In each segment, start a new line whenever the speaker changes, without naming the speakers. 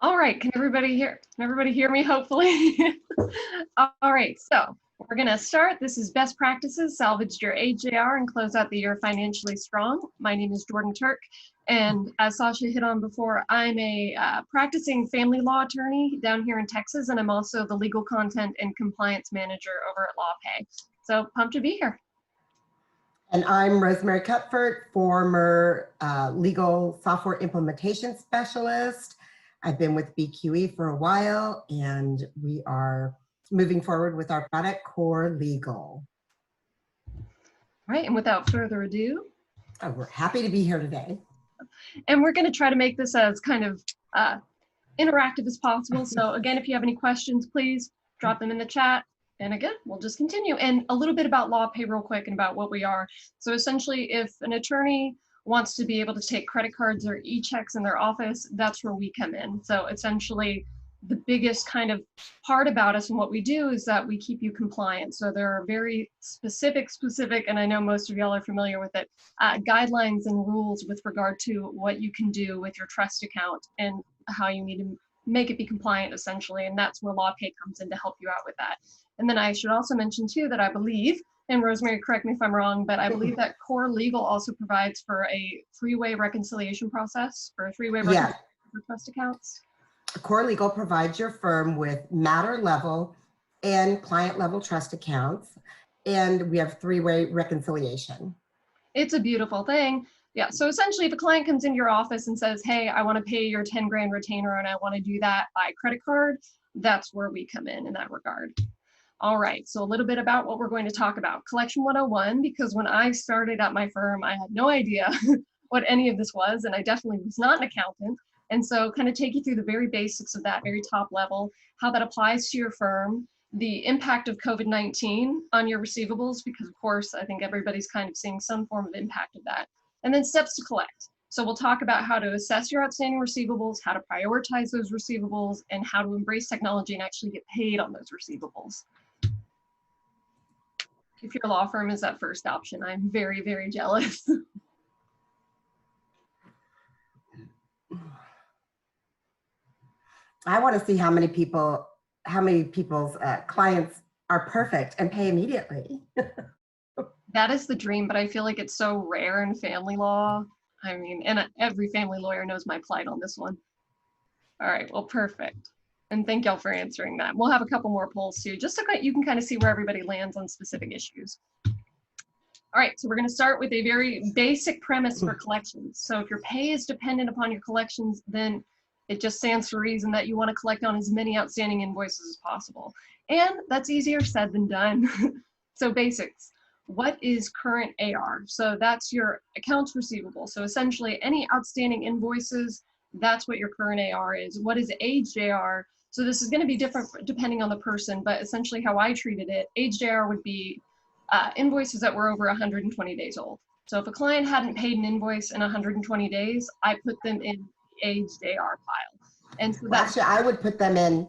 All right, can everybody hear me, hopefully? All right, so we're gonna start. This is best practices, salvaged your AJR and close out the year financially strong. My name is Jordan Turk, and as Sasha hit on before, I'm a practicing family law attorney down here in Texas, and I'm also the legal content and compliance manager over at LawPay. So pumped to be here.
And I'm Rosemary Kupfert, former legal software implementation specialist. I've been with BQE for a while, and we are moving forward with our product, Core Legal.
All right, and without further ado,
we're happy to be here today.
And we're going to try to make this as kind of interactive as possible. So again, if you have any questions, please drop them in the chat. And again, we'll just continue. And a little bit about LawPay real quick and about what we are. So essentially, if an attorney wants to be able to take credit cards or e-checks in their office, that's where we come in. So essentially, the biggest kind of part about us and what we do is that we keep you compliant. So there are very specific, and I know most of y'all are familiar with it, guidelines and rules with regard to what you can do with your trust account and how you need to make it be compliant, essentially. And that's where LawPay comes in to help you out with that. And then I should also mention too that I believe, and Rosemary, correct me if I'm wrong, but I believe that Core Legal also provides for a three-way reconciliation process for three-way reconciliation for trust accounts.
Core Legal provides your firm with matter level and client level trust accounts, and we have three-way reconciliation.
It's a beautiful thing. Yeah, so essentially if a client comes into your office and says, hey, I want to pay your 10 grand retainer and I want to do that by credit card, that's where we come in that regard. All right, so a little bit about what we're going to talk about. Collection 101, because when I started at my firm, I had no idea what any of this was, and I definitely was not an accountant. And so kind of take you through the very basics of that, very top level, how that applies to your firm, the impact of COVID-19 on your receivables, because of course, I think everybody's kind of seeing some form of impact of that, and then steps to collect. So we'll talk about how to assess your outstanding receivables, how to prioritize those receivables, and how to embrace technology and actually get paid on those receivables. If your law firm is that first option, I'm very, very jealous.
I want to see how many people's clients are perfect and pay immediately.
That is the dream, but I feel like it's so rare in family law. I mean, and every family lawyer knows my plight on this one. All right, well, perfect. And thank y'all for answering that. We'll have a couple more polls too, just so you can kind of see where everybody lands on specific issues. All right, so we're gonna start with a very basic premise for collections. So if your pay is dependent upon your collections, then it just stands to reason that you wanna collect on as many outstanding invoices as possible. And that's easier said than done. So basics. What is current AR? So that's your accounts receivable. So essentially any outstanding invoices, that's what your current AR is. What is aged AR? So this is going to be different depending on the person, but essentially how I treated it, aged AR would be invoices that were over 120 days old. So if a client hadn't paid an invoice in 120 days, I put them in the aged AR pile. And so that's
actually, I would put them in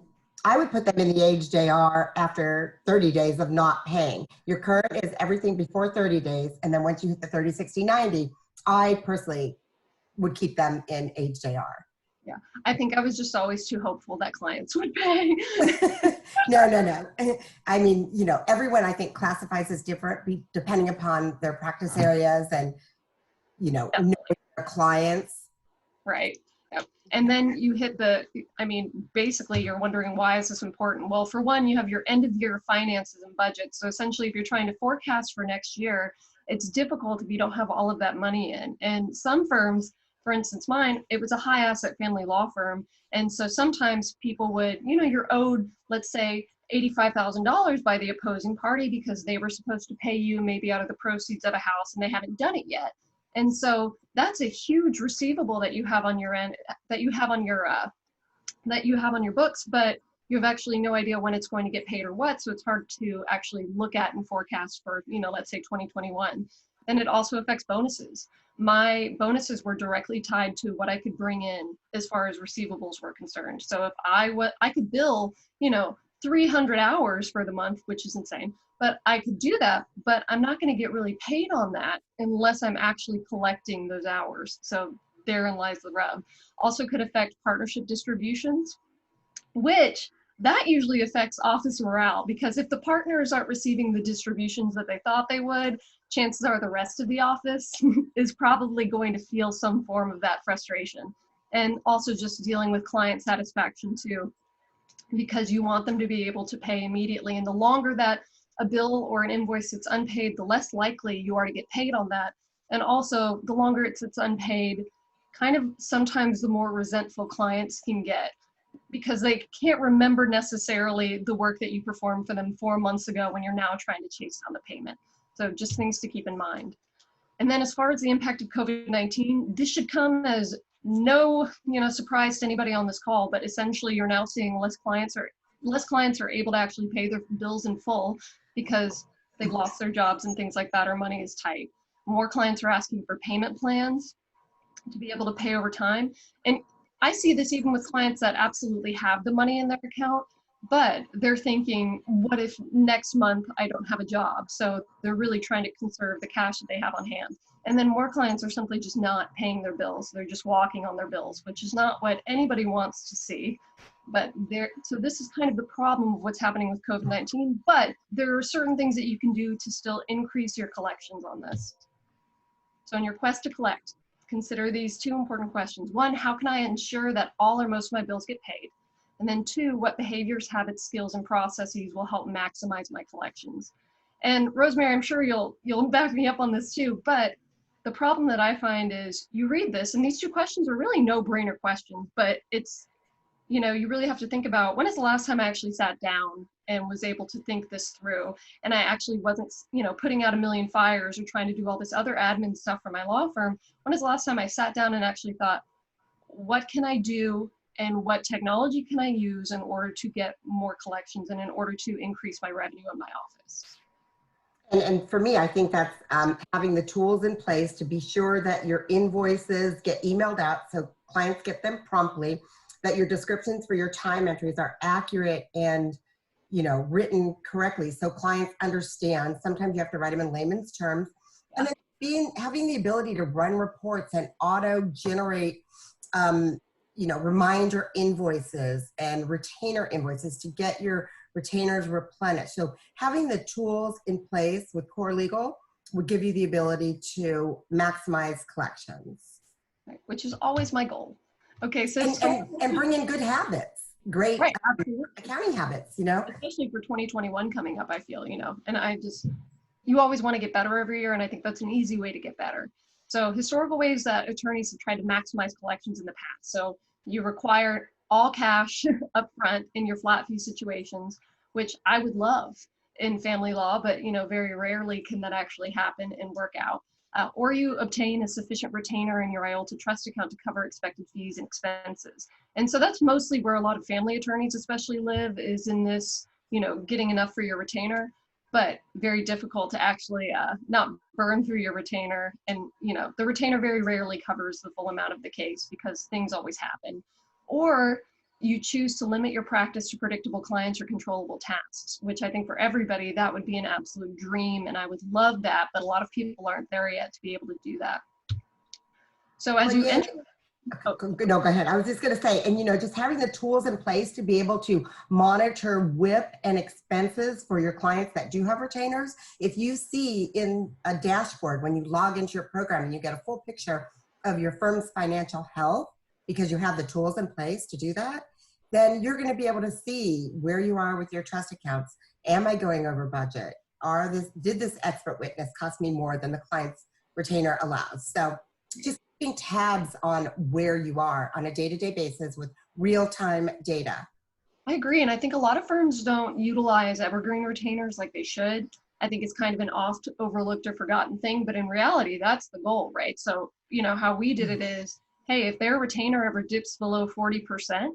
the aged AR after 30 days of not paying. Your current is everything before 30 days, and then once you hit the 30, 60, 90, I personally would keep them in aged AR.
Yeah, I think I was just always too hopeful that clients would pay.
No. I mean, you know, everyone I think classifies as different depending upon their practice areas and, you know, knowing their clients.
Right. Yep. And then you hit I mean, basically you're wondering why is this important? Well, for one, you have your end of year finances and budget. So essentially if you're trying to forecast for next year, it's difficult if you don't have all of that money in. And some firms, for instance, mine, it was a high asset family law firm. And so sometimes people would, you know, you're owed, let's say, $85,000 by the opposing party because they were supposed to pay you maybe out of the proceeds of a house and they haven't done it yet. And so that's a huge receivable that you have on your end, that you have on your books, but you have actually no idea when it's going to get paid or what. So it's hard to actually look at and forecast for, you know, let's say 2021. And it also affects bonuses. My bonuses were directly tied to what I could bring in as far as receivables were concerned. So if I could bill, you know, 300 hours for the month, which is insane, but I could do that, but I'm not going to get really paid on that unless I'm actually collecting those hours. So therein lies the rub. Also could affect partnership distributions, which that usually affects office morale, because if the partners aren't receiving the distributions that they thought they would, chances are the rest of the office is probably going to feel some form of that frustration. And also just dealing with client satisfaction too, because you want them to be able to pay immediately. And the longer that a bill or an invoice sits unpaid, the less likely you are to get paid on that. And also the longer it sits unpaid, kind of sometimes the more resentful clients can get, because they can't remember necessarily the work that you performed for them 4 months ago when you're now trying to chase down the payment. So just things to keep in mind. And then as far as the impact of COVID-19, this should come as no surprise to anybody on this call, but essentially you're now seeing less clients are able to actually pay their bills in full because they've lost their jobs and things like that, or money is tight. More clients are asking for payment plans to be able to pay over time. And I see this even with clients that absolutely have the money in their account, but they're thinking, what if next month I don't have a job? So they're really trying to conserve the cash that they have on hand. And then more clients are simply just not paying their bills. They're just walking on their bills, which is not what anybody wants to see. But so this is kind of the problem of what's happening with COVID-19, but there are certain things that you can do to still increase your collections on this. So in your quest to collect, consider these two important questions. One, how can I ensure that all or most of my bills get paid? And then two, what behaviors, habits, skills, and processes will help maximize my collections? And Rosemary, I'm sure you'll back me up on this too, but the problem that I find is you read this and these two questions are really no-brainer questions, but it's, you really have to think about, when is the last time I actually sat down and was able to think this through? And I actually wasn't, putting out a million fires or trying to do all this other admin stuff for my law firm. When is the last time I sat down and actually thought, what can I do and what technology can I use in order to get more collections and in order to increase my revenue in my office?
And for me, I think that's having the tools in place to be sure that your invoices get emailed out so clients get them promptly, that your descriptions for your time entries are accurate and written correctly so clients understand. Sometimes you have to write them in layman's terms. And then having the ability to run reports and auto-generate reminder invoices and retainer invoices to get your retainers replenished. So having the tools in place with core legal would give you the ability to maximize collections.
Right, which is always my goal. Okay, so
and bring in good habits, great accounting habits,
especially for 2021 coming up, I feel, and you always want to get better every year, and I think that's an easy way to get better. So historical ways that attorneys have tried to maximize collections in the past. So you require all cash up front in your flat fee situations, which I would love in family law, but very rarely can that actually happen and work out. Or you obtain a sufficient retainer in your IOLTA trust account to cover expected fees and expenses. And so that's mostly where a lot of family attorneys especially live, is in this, getting enough for your retainer, but very difficult to actually not burn through your retainer. And, the retainer very rarely covers the full amount of the case because things always happen. Or you choose to limit your practice to predictable clients or controllable tasks, which I think for everybody, that would be an absolute dream. And I would love that, but a lot of people aren't there yet to be able to do that. So as you enter,
no, go ahead. I was just going to say, and just having the tools in place to be able to monitor WIP and expenses for your clients that do have retainers. If you see in a dashboard, when you log into your program and you get a full picture of your firm's financial health, because you have the tools in place to do that, then you're going to be able to see where you are with your trust accounts. Am I going over budget? Did this expert witness cost me more than the client's retainer allows? So just keeping tabs on where you are on a day-to-day basis with real-time data.
I agree. And I think a lot of firms don't utilize evergreen retainers like they should. I think it's kind of an oft overlooked or forgotten thing, but in reality, that's the goal, right? So, how we did it is, hey, if their retainer ever dips below 40%,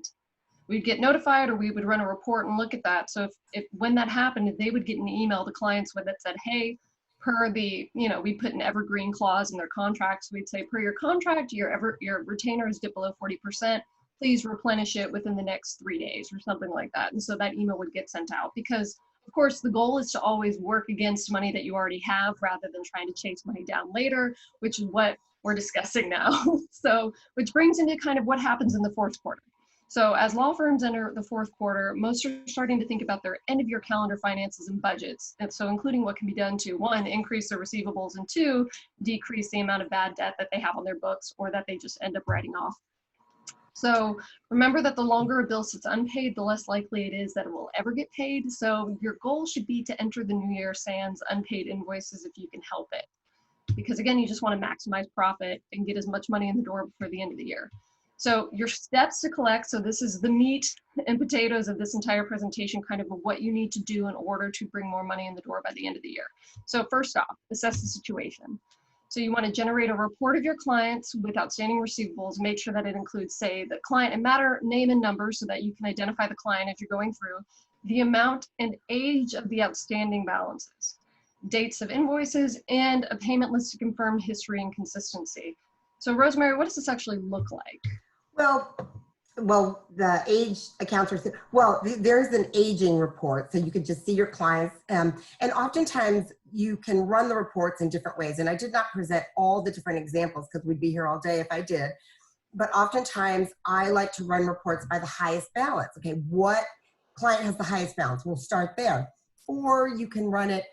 we'd get notified, or we would run a report and look at that. So if when that happened, they would get an email to clients with that said, hey, per the, we put an evergreen clause in their contracts. We'd say, per your contract, your retainer is dipped below 40%. Please replenish it within the next 3 days or something like that. And so that email would get sent out because, of course, the goal is to always work against money that you already have rather than trying to chase money down later, which is what we're discussing now. So, which brings into kind of what happens in the fourth quarter. So as law firms enter the fourth quarter, most are starting to think about their end of year calendar finances and budgets. And so including what can be done to, one, increase their receivables, and two, decrease the amount of bad debt that they have on their books or that they just end up writing off. So remember that the longer a bill sits unpaid, the less likely it is that it will ever get paid. So your goal should be to enter the new year sans unpaid invoices if you can help it. Because again, you just want to maximize profit and get as much money in the door before the end of the year. So your steps to collect, so this is the meat and potatoes of this entire presentation, kind of what you need to do in order to bring more money in the door by the end of the year. So first off, assess the situation. So you want to generate a report of your clients with outstanding receivables, make sure that it includes, say, the client and matter, name and number, so that you can identify the client as you're going through, the amount and age of the outstanding balances, dates of invoices, and a payment list to confirm history and consistency. So Rosemary, what does this actually look like?
Well, the age accounts are, well, there's an aging report, so you can just see your clients. And oftentimes you can run the reports in different ways. And I did not present all the different examples because we'd be here all day if I did. But oftentimes I like to run reports by the highest balance. Okay, what client has the highest balance? We'll start there. Or you can run it,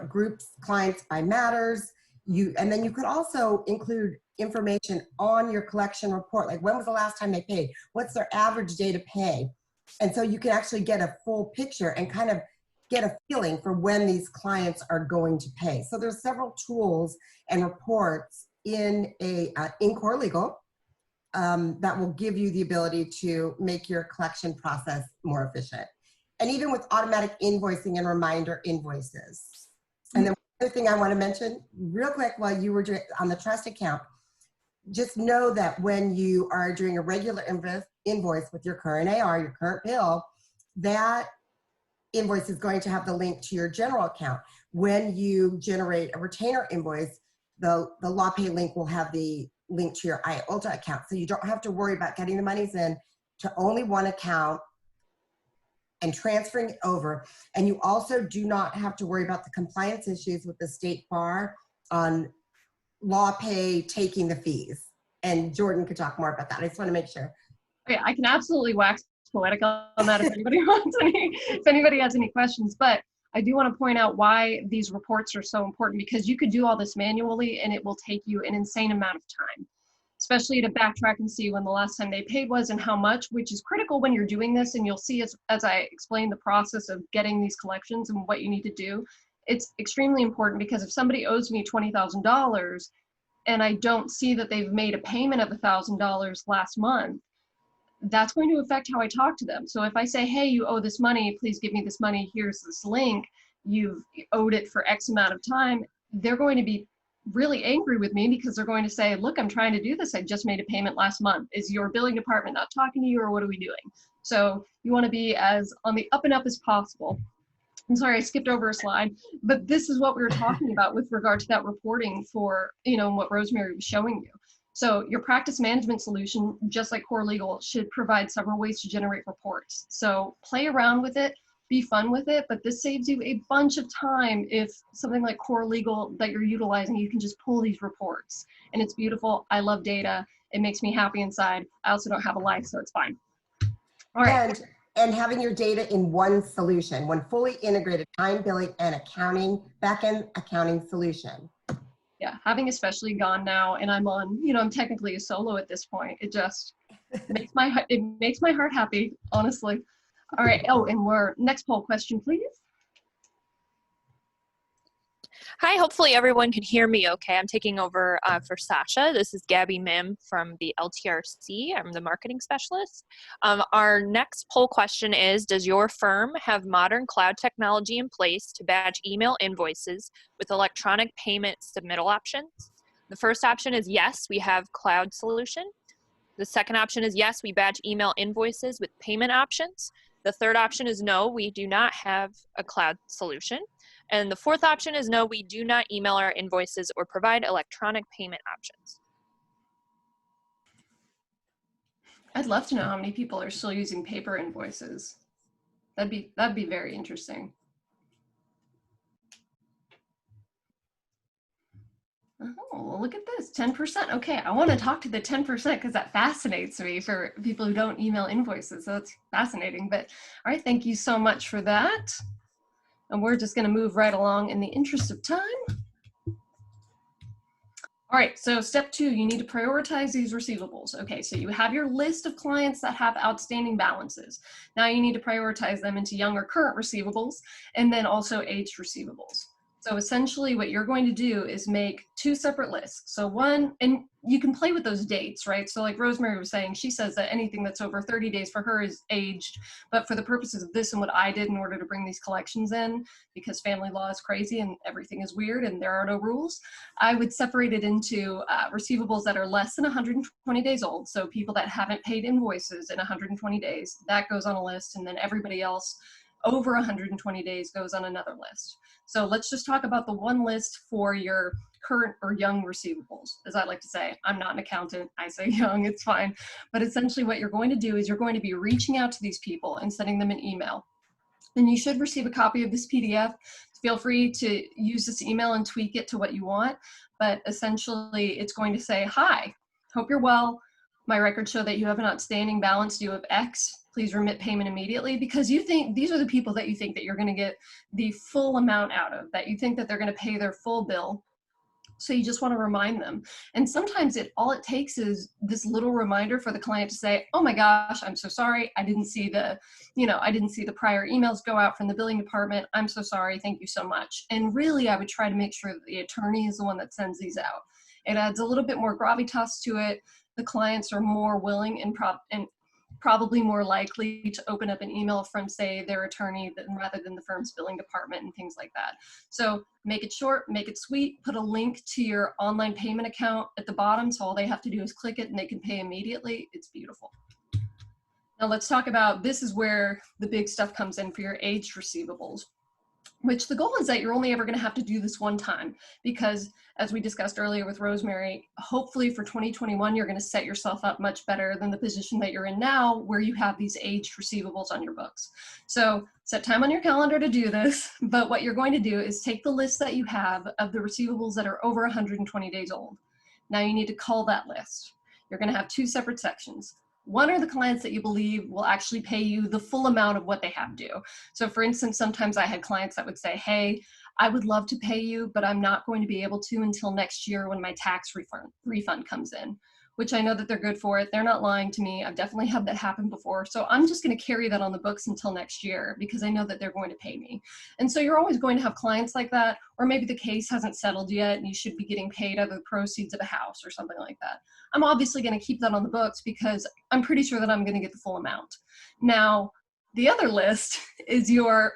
groups clients by matters. And then you could also include information on your collection report, like when was the last time they paid? What's their average day to pay? And so you can actually get a full picture and kind of get a feeling for when these clients are going to pay. So there's several tools and reports in Core Legal that will give you the ability to make your collection process more efficient. And even with automatic invoicing and reminder invoices. And then other thing I want to mention real quick while you were on the trust account, just know that when you are doing a regular invoice with your current AR, your current bill, that invoice is going to have the link to your general account. When you generate a retainer invoice, the LawPay link will have the link to your IOLTA account. So you don't have to worry about getting the monies in to only one account and transferring it over. And you also do not have to worry about the compliance issues with the state bar on LawPay taking the fees. And Jordan could talk more about that. I just want to make sure.
Okay, I can absolutely wax poetic on that if anybody if anybody has any questions. But I do want to point out why these reports are so important, because you could do all this manually and it will take you an insane amount of time, especially to backtrack and see when the last time they paid was and how much, which is critical when you're doing this. And you'll see as I explain the process of getting these collections and what you need to do, it's extremely important, because if somebody owes me $20,000 and I don't see that they've made a payment of $1,000 last month, that's going to affect how I talk to them. So if I say, hey, you owe this money, please give me this money, here's this link, you've owed it for X amount of time, they're going to be really angry with me, because they're going to say, look, I'm trying to do this. I just made a payment last month. Is your billing department not talking to you, or what are we doing? So you want to be as on the up and up as possible. I'm sorry, I skipped over a slide, but this is what we were talking about with regard to that reporting for, what Rosemary was showing you. So your practice management solution, just like Core Legal, should provide several ways to generate reports. So play around with it, be fun with it, but this saves you a bunch of time. If something like Core Legal that you're utilizing, you can just pull these reports and it's beautiful. I love data. It makes me happy inside. I also don't have a life, so it's fine. All right.
And having your data in one solution, one fully integrated time billing and accounting, back-end accounting solution.
Yeah, having especially gone now, and I'm on, I'm technically a solo at this point. It just makes my heart happy, honestly. All right. Oh, and next poll question, please.
Hi, hopefully everyone can hear me okay. I'm taking over for Sasha. This is Gabby Mim from the LTRC. I'm the marketing specialist. Our next poll question is, does your firm have modern cloud technology in place to batch email invoices with electronic payment submittal options? The first option is yes, we have cloud solution. The second option is yes, we batch email invoices with payment options. The third option is no, we do not have a cloud solution. And the fourth option is no, we do not email our invoices or provide electronic payment options.
I'd love to know how many people are still using paper invoices. That'd be very interesting. Oh, well, look at this, 10%. Okay, I want to talk to the 10% because that fascinates me for people who don't email invoices. So that's fascinating. But all right, thank you so much for that. And we're just going to move right along in the interest of time. All right, so step 2, you need to prioritize these receivables. Okay, so you have your list of clients that have outstanding balances. Now you need to prioritize them into young or current receivables and then also aged receivables. So essentially what you're going to do is make 2 separate lists. So one, and you can play with those dates, right? So like Rosemary was saying, she says that anything that's over 30 days for her is aged, but for the purposes of this and what I did in order to bring these collections in, because family law is crazy and everything is weird and there are no rules, I would separate it into receivables that are less than 120 days old. So people that haven't paid invoices in 120 days, that goes on a list, and then everybody else over 120 days goes on another list. So let's just talk about the one list for your current or young receivables. As I like to say, I'm not an accountant, I say young, it's fine. But essentially what you're going to do is you're going to be reaching out to these people and sending them an email. And you should receive a copy of this PDF. Feel free to use this email and tweak it to what you want. But essentially, it's going to say, hi, hope you're well. My records show that you have an outstanding balance due of X. Please remit payment immediately, because you think these are the people that you think that you're going to get the full amount out of, that you think that they're going to pay their full bill. So you just want to remind them. And sometimes all it takes is this little reminder for the client to say, oh my gosh, I'm so sorry. I didn't see the prior emails go out from the billing department. I'm so sorry. Thank you so much. And really, I would try to make sure that the attorney is the one that sends these out. It adds a little bit more gravitas to it. The clients are more willing and probably more likely to open up an email from, say, their attorney rather than the firm's billing department and things like that. So make it short, make it sweet, put a link to your online payment account at the bottom, so all they have to do is click it and they can pay immediately. It's beautiful. Now let's talk about, this is where the big stuff comes in for your aged receivables, which the goal is that you're only ever going to have to do this one time, because as we discussed earlier with Rosemary, hopefully for 2021, you're going to set yourself up much better than the position that you're in now, where you have these aged receivables on your books. So set time on your calendar to do this, but what you're going to do is take the list that you have of the receivables that are over 120 days old. Now you need to cull that list. You're going to have 2 separate sections. One are the clients that you believe will actually pay you the full amount of what they have due. So for instance, sometimes I had clients that would say, hey, I would love to pay you, but I'm not going to be able to until next year when my tax refund comes in, which I know that they're good for it. They're not lying to me. I've definitely had that happen before. So I'm just going to carry that on the books until next year because I know that they're going to pay me. And so you're always going to have clients like that, or maybe the case hasn't settled yet and you should be getting paid out of the proceeds of a house or something like that. I'm obviously going to keep that on the books because I'm pretty sure that I'm going to get the full amount. Now, the other list is your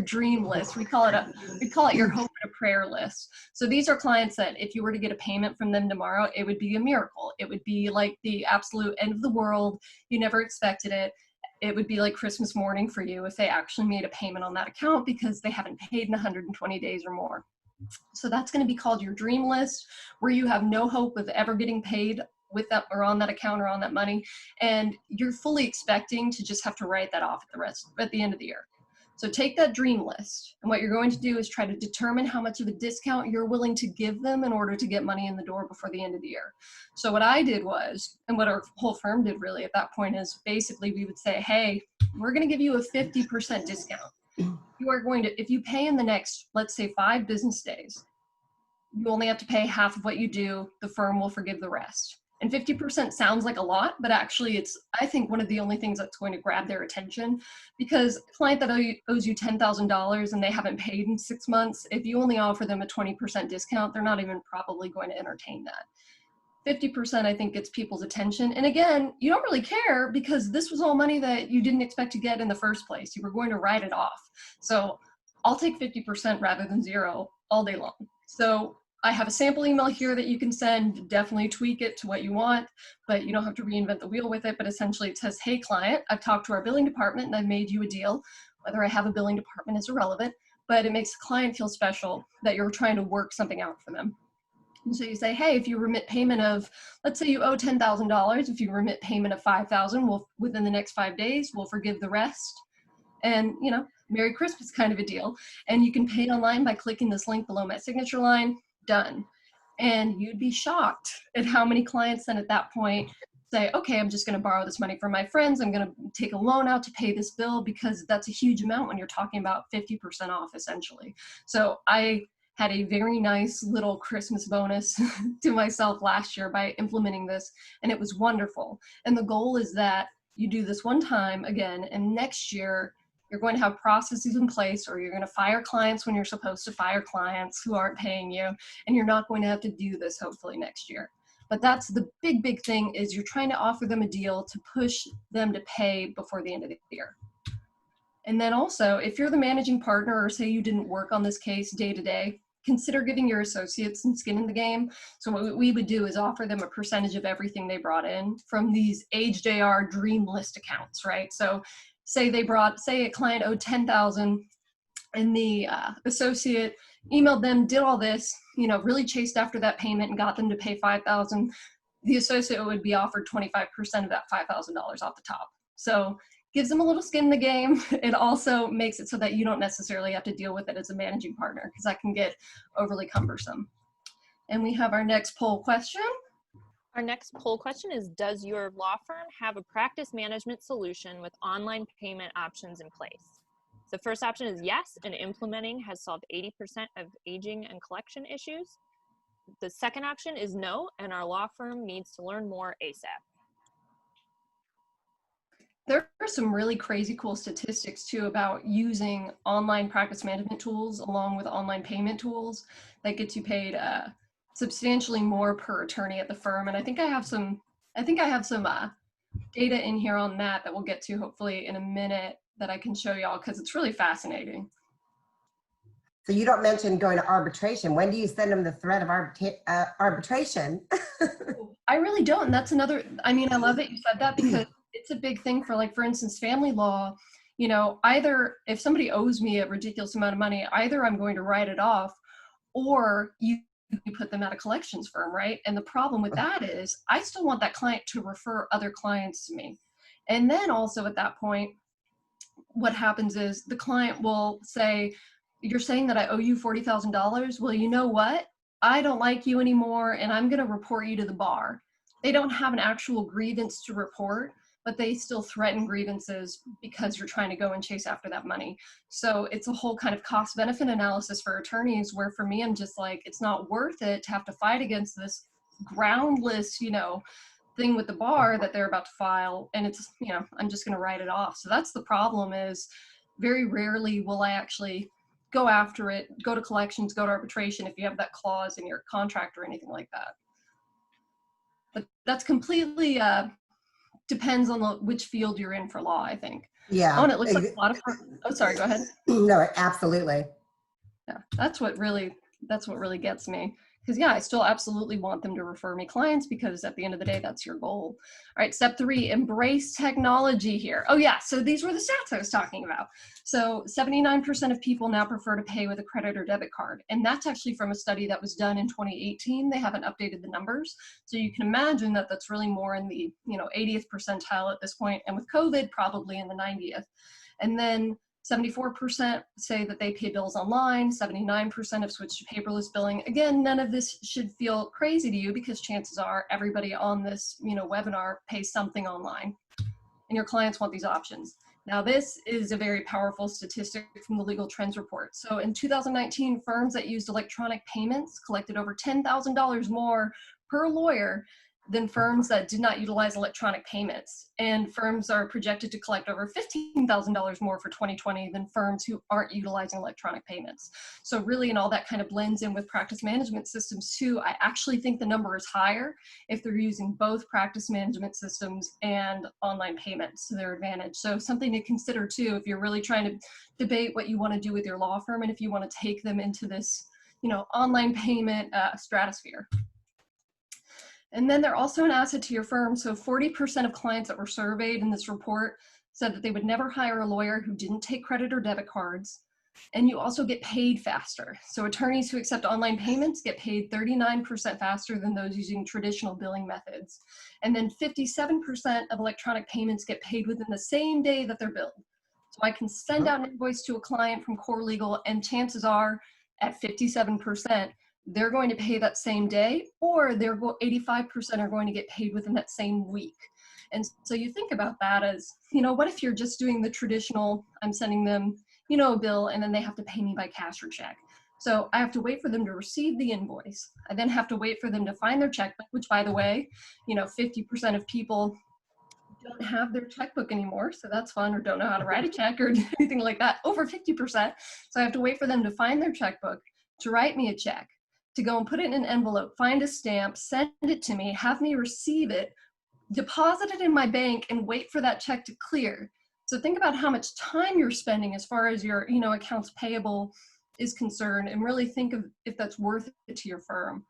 dream list. We call it your hope and a prayer list. So these are clients that if you were to get a payment from them tomorrow, it would be a miracle. It would be like the absolute end of the world. You never expected it. It would be like Christmas morning for you if they actually made a payment on that account because they haven't paid in 120 days or more. So that's going to be called your dream list, where you have no hope of ever getting paid with that or on that account or on that money, and you're fully expecting to just have to write that off at the end of the year. So take that dream list, and what you're going to do is try to determine how much of a discount you're willing to give them in order to get money in the door before the end of the year. So what I did was, and what our whole firm did really at that point, is basically we would say, hey, we're going to give you a 50% discount. You are going to, if you pay in the next, let's say 5 business days, you only have to pay half of what you do. The firm will forgive the rest. And 50% sounds like a lot, but actually it's, I think, one of the only things that's going to grab their attention, because a client that owes you $10,000 and they haven't paid in 6 months, if you only offer them a 20% discount, they're not even probably going to entertain that. 50%, I think, gets people's attention. And again, you don't really care because this was all money that you didn't expect to get in the first place. You were going to write it off. So I'll take 50% rather than 0 all day long. So I have a sample email here that you can send. Definitely tweak it to what you want, but you don't have to reinvent the wheel with it. But essentially it says, hey client, I've talked to our billing department and I've made you a deal. Whether I have a billing department is irrelevant, but it makes the client feel special that you're trying to work something out for them. And so you say, hey, if you remit payment of, let's say you owe $10,000, if you remit payment of $5,000, within the next 5 days, we'll forgive the rest. And, you know, Merry Christmas kind of a deal. And you can pay online by clicking this link below my signature line. Done. And you'd be shocked at how many clients then at that point say, okay, I'm just going to borrow this money from my friends. I'm going to take a loan out to pay this bill, because that's a huge amount when you're talking about 50% off essentially. So I had a very nice little Christmas bonus to myself last year by implementing this, and it was wonderful. And the goal is that you do this one time again, and next year you're going to have processes in place, or you're going to fire clients when you're supposed to fire clients who aren't paying you, and you're not going to have to do this hopefully next year. But that's the big thing, is you're trying to offer them a deal to push them to pay before the end of the year. And then also, if you're the managing partner, or say you didn't work on this case day to day, consider giving your associates some skin in the game. So what we would do is offer them a percentage of everything they brought in from these aged AR dream list accounts, right? So say a client owed 10,000, and the associate emailed them, did all this, really chased after that payment and got them to pay 5,000. The associate would be offered 25% of that $5,000 off the top. So gives them a little skin in the game. It also makes it so that you don't necessarily have to deal with it as a managing partner, because that can get overly cumbersome. And we have our next poll question.
Our next poll question is, does your law firm have a practice management solution with online payment options in place? The first option is yes, and implementing has solved 80% of aging and collection issues. The second option is no, and our law firm needs to learn more ASAP.
There are some really crazy cool statistics too about using online practice management tools along with online payment tools that get you paid substantially more per attorney at the firm. And I think I have some data in here on that we'll get to hopefully in a minute that I can show y'all, because it's really fascinating.
So you don't mention going to arbitration. When do you send them the threat of arbitration?
I really don't. And that's another, I love that you said that, because it's a big thing for, like, for instance, family law. Either if somebody owes me a ridiculous amount of money, either I'm going to write it off, or you put them at a collections firm, right? And the problem with that is I still want that client to refer other clients to me. And then also at that point, what happens is the client will say, you're saying that I owe you $40,000. Well, you know what? I don't like you anymore, and I'm going to report you to the bar. They don't have an actual grievance to report, but they still threaten grievances because you're trying to go and chase after that money. So it's a whole kind of cost benefit analysis for attorneys, where for me, I'm just like, it's not worth it to have to fight against this groundless, thing with the bar that they're about to file. And it's, I'm just going to write it off. So that's the problem, is very rarely will I actually go after it, go to collections, go to arbitration if you have that clause in your contract or anything like that. But that's completely depends on which field you're in for law, I think.
Yeah.
Oh, and it looks like a lot of, oh, sorry, go ahead.
No, absolutely.
Yeah, that's what really gets me. Because yeah, I still absolutely want them to refer me clients, because at the end of the day, that's your goal. All right, step 3, embrace technology here. Oh yeah, so these were the stats I was talking about. So 79% of people now prefer to pay with a credit or debit card. And that's actually from a study that was done in 2018. They haven't updated the numbers. So you can imagine that that's really more in the 80th percentile at this point. And with COVID, probably in the 90th. And then 74% say that they pay bills online. 79% have switched to paperless billing. Again, none of this should feel crazy to you, because chances are everybody on this webinar pays something online, and your clients want these options. Now, this is a very powerful statistic from the Legal Trends Report. So in 2019, firms that used electronic payments collected over $10,000 more per lawyer than firms that did not utilize electronic payments. And firms are projected to collect over $15,000 more for 2020 than firms who aren't utilizing electronic payments. So really, and all that kind of blends in with practice management systems too. I actually think the number is higher if they're using both practice management systems and online payments to their advantage. So something to consider too, if you're really trying to debate what you want to do with your law firm, and if you want to take them into this, online payment stratosphere. And then they're also an asset to your firm. So 40% of clients that were surveyed in this report said that they would never hire a lawyer who didn't take credit or debit cards. And you also get paid faster. So attorneys who accept online payments get paid 39% faster than those using traditional billing methods. And then 57% of electronic payments get paid within the same day that they're billed. So I can send out an invoice to a client from Core Legal, and chances are at 57%, they're going to pay that same day, or 85% are going to get paid within that same week. And so you think about that as, what if you're just doing the traditional, I'm sending them, a bill, and then they have to pay me by cash or check. So I have to wait for them to receive the invoice. I then have to wait for them to find their checkbook, which, by the way, 50% of people don't have their checkbook anymore, so that's fun, or don't know how to write a check or anything like that, over 50%. So I have to wait for them to find their checkbook, to write me a check, to go and put it in an envelope, find a stamp, send it to me, have me receive it, deposit it in my bank, and wait for that check to clear. So think about how much time you're spending as far as your, accounts payable is concerned, and really think of if that's worth it to your firm.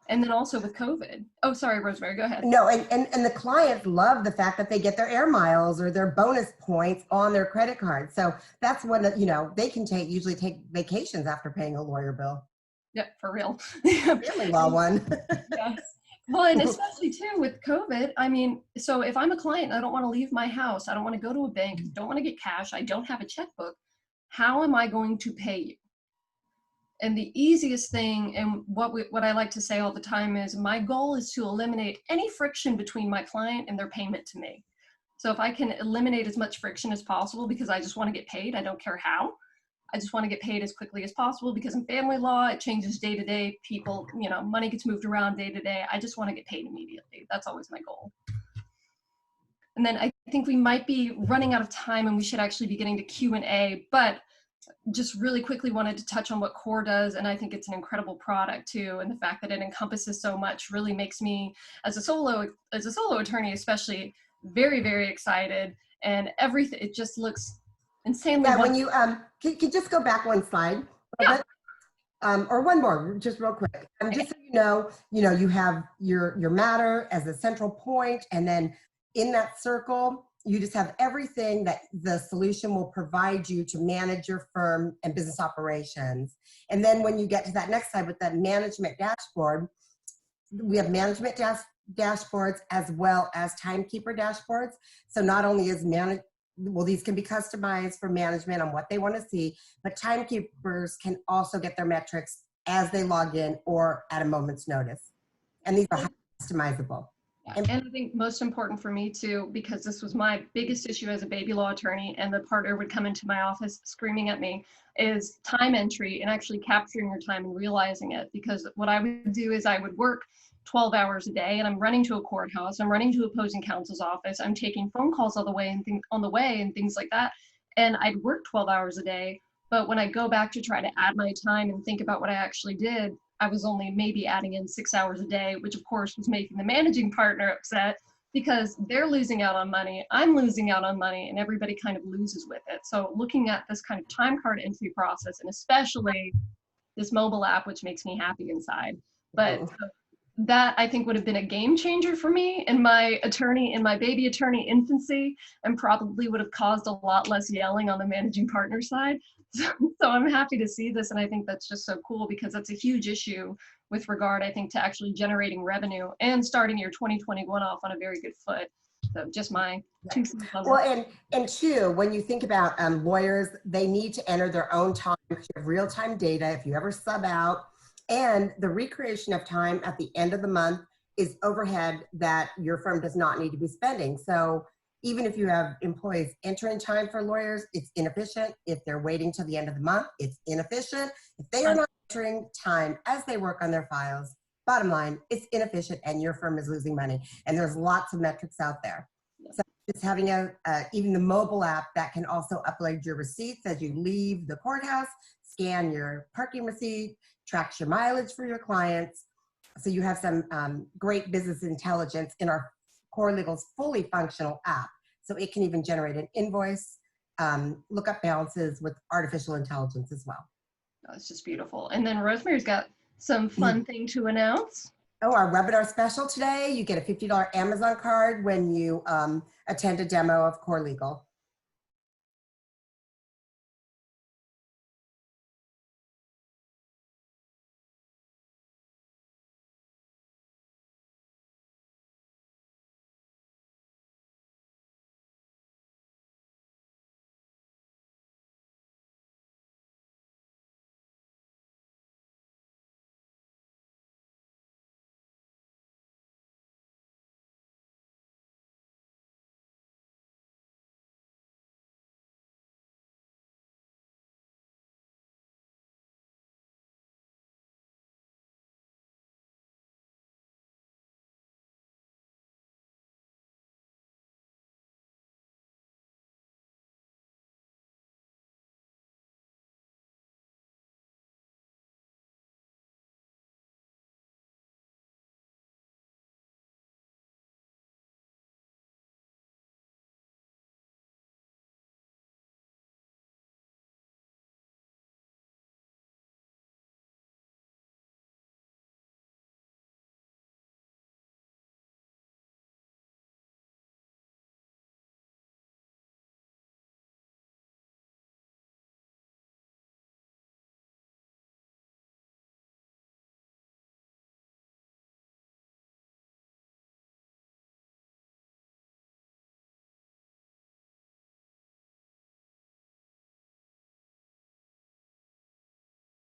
And then also with COVID. Oh, sorry, Rosemary, go ahead.
No, and the clients love the fact that they get their air miles or their bonus points on their credit card. So that's when, they can usually take vacations after paying a lawyer bill.
Yeah, for real.
Family law one.
Yes. Well, and especially too with COVID, so if I'm a client and I don't want to leave my house, I don't want to go to a bank, don't want to get cash, I don't have a checkbook, how am I going to pay you? And the easiest thing, and what I like to say all the time, is my goal is to eliminate any friction between my client and their payment to me. So if I can eliminate as much friction as possible, because I just want to get paid, I don't care how. I just want to get paid as quickly as possible, because in family law, it changes day to day. People, money gets moved around day to day. I just want to get paid immediately. That's always my goal. And then I think we might be running out of time, and we should actually be getting to Q&A, but just really quickly wanted to touch on what Core does, and I think it's an incredible product too, and the fact that it encompasses so much really makes me, as a solo attorney especially, very, very excited. And everything, it just looks insanely
Yeah,
wonderful.
when you can just go back one slide,
Yeah.
or one more, just real quick. Just so you have your matter as a central point, and then in that circle, you just have everything that the solution will provide you to manage your firm and business operations. And then when you get to that next slide with that management dashboard, we have management dashboards as well as timekeeper dashboards. So not only is these can be customized for management on what they want to see, but timekeepers can also get their metrics as they log in or at a moment's notice. And these are highly customizable.
Yeah. And I think most important for me too, because this was my biggest issue as a baby law attorney, and the partner would come into my office screaming at me, is time entry and actually capturing your time and realizing it. Because what I would do is I would work 12 hours a day, and I'm running to a courthouse, I'm running to opposing counsel's office, I'm taking phone calls on the way and things like that. And I'd work 12 hours a day, but when I go back to try to add my time and think about what I actually did, I was only maybe adding in 6 hours a day, which of course was making the managing partner upset, because they're losing out on money, I'm losing out on money, and everybody kind of loses with it. So looking at this kind of time card entry process, and especially this mobile app, which makes me happy inside, but that I think would have been a game changer for me in my baby attorney infancy, and probably would have caused a lot less yelling on the managing partner side. So I'm happy to see this, and I think that's just so cool, because that's a huge issue with regard, I think, to actually generating revenue and starting your 2021 off on a very good foot. So just my 2 cents.
Well, and two, when you think about lawyers, they need to enter their own time, real-time data if you ever sub out, and the recreation of time at the end of the month is overhead that your firm does not need to be spending. So even if you have employees entering time for lawyers, it's inefficient. If they're waiting till the end of the month, it's inefficient. If they are not entering time as they work on their files, bottom line, it's inefficient and your firm is losing money. And there's lots of metrics out there. So just having even the mobile app that can also upload your receipts as you leave the courthouse, scan your parking receipt, tracks your mileage for your clients. So you have some great business intelligence in our Core Legal's fully functional app. So it can even generate an invoice, look up balances with artificial intelligence as well.
Oh, it's just beautiful. And then Rosemary's got some fun thing to announce.
Oh, our webinar special today, you get a $50 Amazon card when you attend a demo of Core Legal.